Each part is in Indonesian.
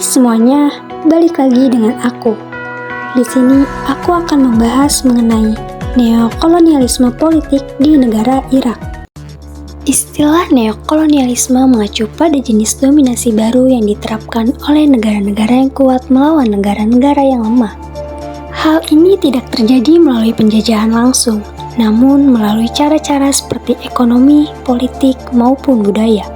semuanya, balik lagi dengan aku. Di sini aku akan membahas mengenai neokolonialisme politik di negara Irak. Istilah neokolonialisme mengacu pada jenis dominasi baru yang diterapkan oleh negara-negara yang kuat melawan negara-negara yang lemah. Hal ini tidak terjadi melalui penjajahan langsung, namun melalui cara-cara seperti ekonomi, politik, maupun budaya.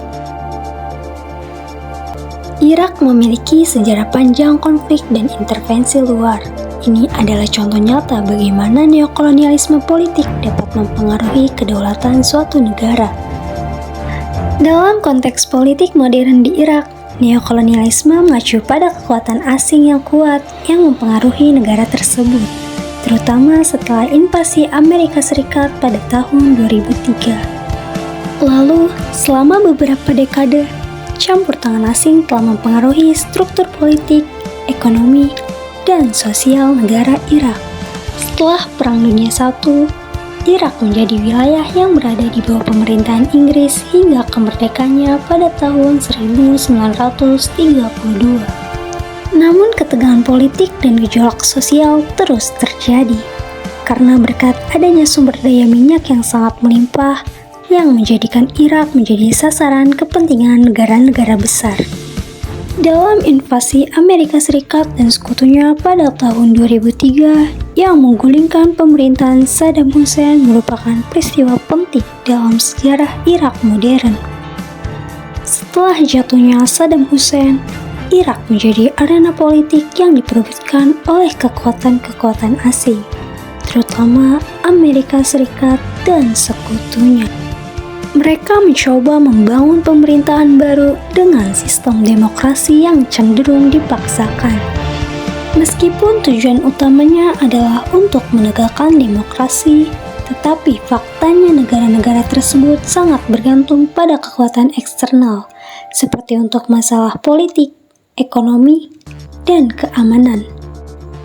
Irak memiliki sejarah panjang konflik dan intervensi luar. Ini adalah contoh nyata bagaimana neokolonialisme politik dapat mempengaruhi kedaulatan suatu negara. Dalam konteks politik modern di Irak, neokolonialisme mengacu pada kekuatan asing yang kuat yang mempengaruhi negara tersebut, terutama setelah invasi Amerika Serikat pada tahun 2003. Lalu, selama beberapa dekade, campur tangan asing telah mempengaruhi struktur politik, ekonomi, dan sosial negara Irak. Setelah Perang Dunia I, Irak menjadi wilayah yang berada di bawah pemerintahan Inggris hingga kemerdekaannya pada tahun 1932. Namun ketegangan politik dan gejolak sosial terus terjadi, karena berkat adanya sumber daya minyak yang sangat melimpah, yang menjadikan Irak menjadi sasaran kepentingan negara-negara besar. Dalam invasi Amerika Serikat dan sekutunya pada tahun 2003 yang menggulingkan pemerintahan Saddam Hussein merupakan peristiwa penting dalam sejarah Irak modern. Setelah jatuhnya Saddam Hussein, Irak menjadi arena politik yang diperebutkan oleh kekuatan-kekuatan asing, terutama Amerika Serikat dan sekutunya. Mereka mencoba membangun pemerintahan baru dengan sistem demokrasi yang cenderung dipaksakan. Meskipun tujuan utamanya adalah untuk menegakkan demokrasi, tetapi faktanya negara-negara tersebut sangat bergantung pada kekuatan eksternal, seperti untuk masalah politik, ekonomi, dan keamanan.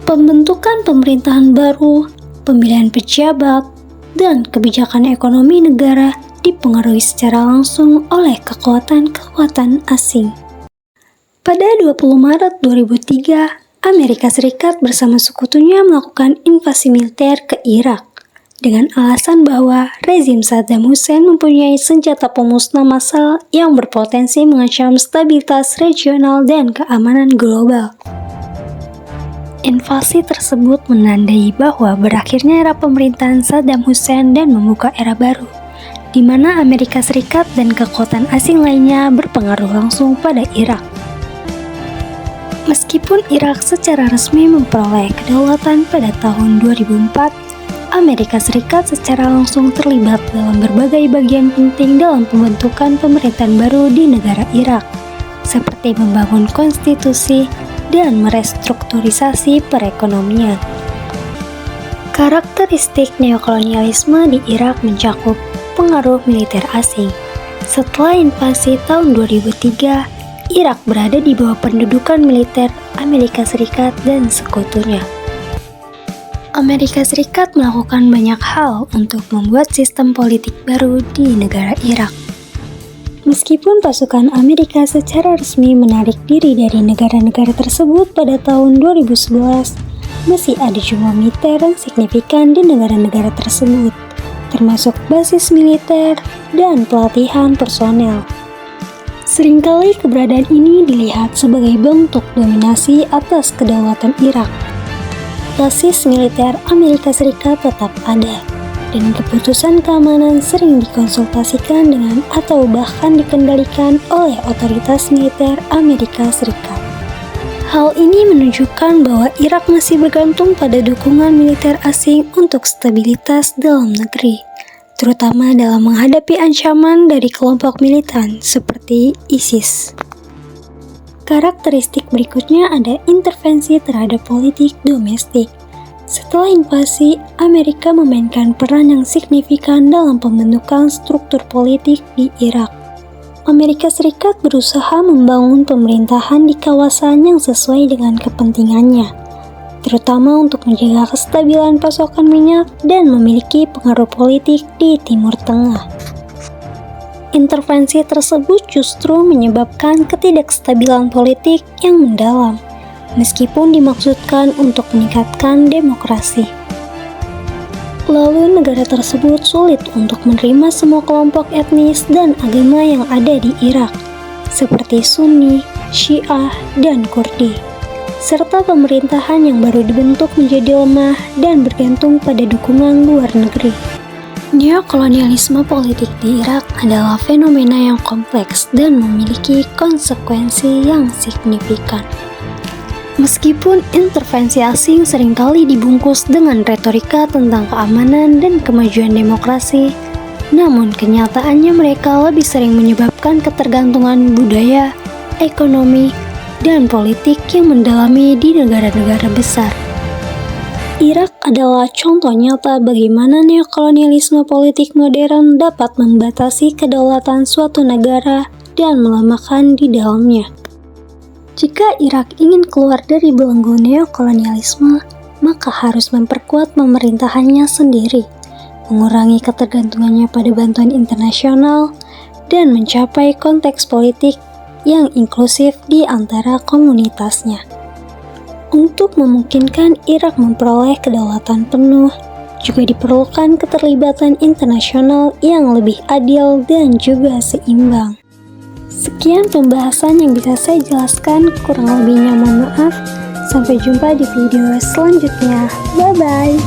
Pembentukan pemerintahan baru, pemilihan pejabat, dan kebijakan ekonomi negara dipengaruhi secara langsung oleh kekuatan-kekuatan asing. Pada 20 Maret 2003, Amerika Serikat bersama sekutunya melakukan invasi militer ke Irak dengan alasan bahwa rezim Saddam Hussein mempunyai senjata pemusnah massal yang berpotensi mengancam stabilitas regional dan keamanan global. Invasi tersebut menandai bahwa berakhirnya era pemerintahan Saddam Hussein dan membuka era baru, di mana Amerika Serikat dan kekuatan asing lainnya berpengaruh langsung pada Irak. Meskipun Irak secara resmi memperoleh kedaulatan pada tahun 2004, Amerika Serikat secara langsung terlibat dalam berbagai bagian penting dalam pembentukan pemerintahan baru di negara Irak, seperti membangun konstitusi dan merestrukturisasi perekonomian. Karakteristik neokolonialisme di Irak mencakup pengaruh militer asing. Setelah invasi tahun 2003, Irak berada di bawah pendudukan militer Amerika Serikat dan sekutunya. Amerika Serikat melakukan banyak hal untuk membuat sistem politik baru di negara Irak. Meskipun pasukan Amerika secara resmi menarik diri dari negara-negara tersebut pada tahun 2011, masih ada jumlah militer yang signifikan di negara-negara tersebut, termasuk basis militer dan pelatihan personel. Seringkali keberadaan ini dilihat sebagai bentuk dominasi atas kedaulatan Irak. Basis militer Amerika Serikat tetap ada, dan keputusan keamanan sering dikonsultasikan dengan atau bahkan dikendalikan oleh otoritas militer Amerika Serikat. Hal ini menunjukkan bahwa Irak masih bergantung pada dukungan militer asing untuk stabilitas dalam negeri, terutama dalam menghadapi ancaman dari kelompok militan seperti ISIS. Karakteristik berikutnya ada intervensi terhadap politik domestik. Setelah invasi, Amerika memainkan peran yang signifikan dalam pembentukan struktur politik di Irak. Amerika Serikat berusaha membangun pemerintahan di kawasan yang sesuai dengan kepentingannya, terutama untuk menjaga kestabilan pasokan minyak dan memiliki pengaruh politik di Timur Tengah. intervensi tersebut justru menyebabkan ketidakstabilan politik yang mendalam, meskipun dimaksudkan untuk meningkatkan demokrasi. Lalu negara tersebut sulit untuk menerima semua kelompok etnis dan agama yang ada di Irak, seperti Sunni, Syiah, dan Kurdi, serta pemerintahan yang baru dibentuk menjadi lemah dan bergantung pada dukungan luar negeri. Neokolonialisme politik di Irak adalah fenomena yang kompleks dan memiliki konsekuensi yang signifikan. Meskipun intervensi asing seringkali dibungkus dengan retorika tentang keamanan dan kemajuan demokrasi, namun kenyataannya mereka lebih sering menyebabkan ketergantungan budaya, ekonomi, dan politik yang mendalami di negara-negara besar. Irak adalah contoh nyata bagaimana neokolonialisme politik modern dapat membatasi kedaulatan suatu negara dan melemahkan di dalamnya. Jika Irak ingin keluar dari belenggu neokolonialisme, maka harus memperkuat pemerintahannya sendiri, mengurangi ketergantungannya pada bantuan internasional, dan mencapai konteks politik yang inklusif di antara komunitasnya. Untuk memungkinkan Irak memperoleh kedaulatan penuh, juga diperlukan keterlibatan internasional yang lebih adil dan juga seimbang. Sekian pembahasan yang bisa saya jelaskan, kurang lebihnya mohon maaf. Sampai jumpa di video selanjutnya. Bye-bye.